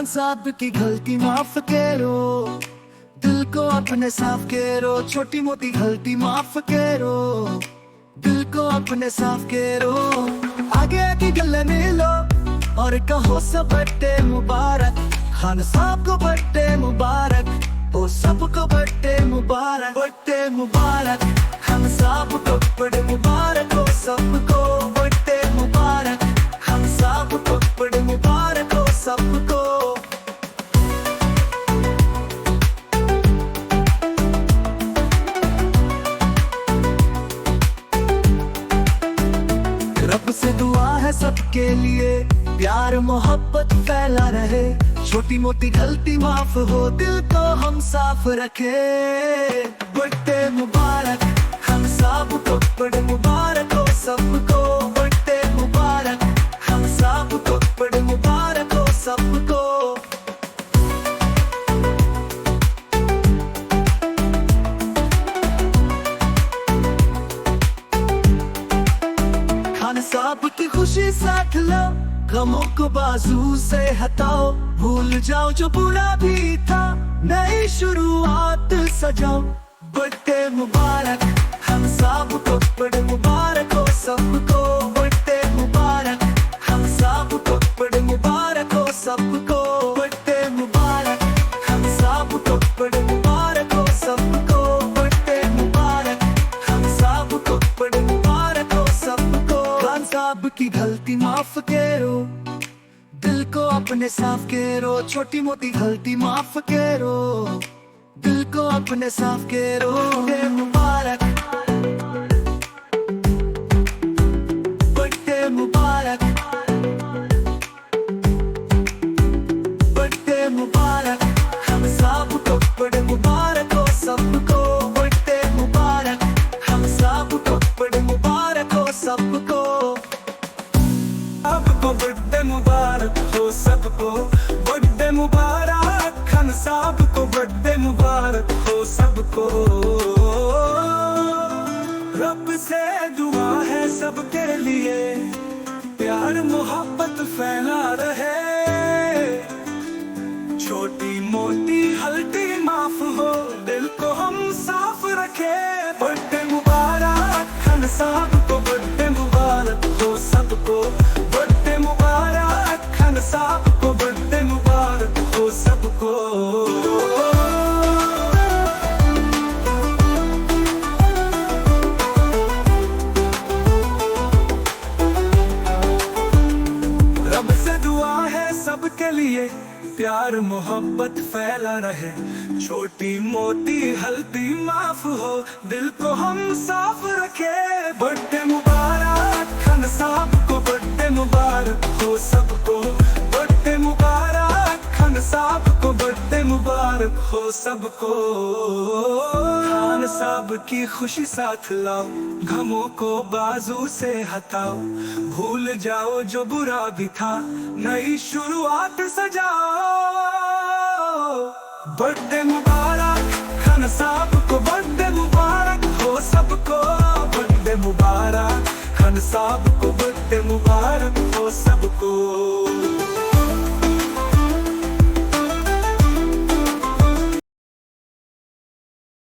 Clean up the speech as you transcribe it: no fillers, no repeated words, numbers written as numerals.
साहब की गलती माफ करो, दिल को अपने साफ करो, छोटी मोटी गलती माफ करो, दिल को अपने साफ करो। आगे की गले मिलो और कहो सब बर्थडे मुबारक, खान साहब को बर्थडे मुबारक, ओ सबको बर्थडे मुबारक, बर्थडे मुबारक, खान साहब को बर्थडे मुबारक, ओ सबको बर्थडे मुबारक, खान साहब को बर्थडे मुबारक, ओ सबको। रब से दुआ है सबके लिए, प्यार मोहब्बत फैला रहे, छोटी मोटी गलती माफ हो, दिल को हम साफ रखे। बर्थडे मुबारक, हम सबको बर्थडे मुबारक, हो सबको बर्थडे मुबारक, हम सबको बर्थडे मुबारक, हो सबको। खान साहब की खुशी साथ लो, गमों को बाजू से हटाओ, भूल जाओ जो बुरा भी था, नई शुरुआत सजाओ। बर्थडे मुबारक, हम सबको बर्थडे मुबारक, हो सबको बर्थडे मुबारक, हम सबको बर्थडे मुबारक, हो सबको बर्थडे मुबारक, हम सबको बर्थडे मुबारक, हो सबको बर्थडे मुबारक, हम सबको बर्थडे मुबारक, हो सबको। खान साहब की गलती माफ करो, दिल को अपने साफ करो, छोटी मोटी गलती माफ करो, दिल को अपने साफ करो। बर्थडे मुबारक, बर्थडे मुबारक, बर्थडे मुबारक, हम सबको बर्थडे मुबारक, हो सबको बर्थडे मुबारक, हम सबको बर्थडे मुबारक, हो सबको। सबको बर्थडे मुबारक हो, सबको बर्थडे मुबारक, खान साहब को बर्थडे मुबारक हो, सबको। रब से दुआ है सबके लिए, प्यार मोहब्बत फैला रहे, छोटी मोटी गलती माफ हो, दिल को हम साफ रखे। बर्थडे मुबारक, खान साहब को बर्थडे मुबारक हो, सबको बर्थडे मुबारक, खान साहब को बर्थडे मुबारक हो, सबको। रब से दुआ है सबके लिए, प्यार मोहब्बत फैला रहे, छोटी मोटी गलती माफ हो, दिल को हम साफ रखे। बर्थडे मुबारक, खान साहब को बर्थडे मुबारक हो, सबको बर्थडे मुबारक, खान साहब को बर्थडे मुबारक हो, सबको। खान साहब की खुशी साथ लाओ, गमों को बाजू से हटाओ, भूल जाओ जो बुरा भी था, नई शुरुआत सजाओ। बर्थडे मुबारक, खान साहब को बर्थडे मुबारक हो, सबको बर्थडे मुबारक, खान साहब को बर्थडे मुबारक हो, सबको।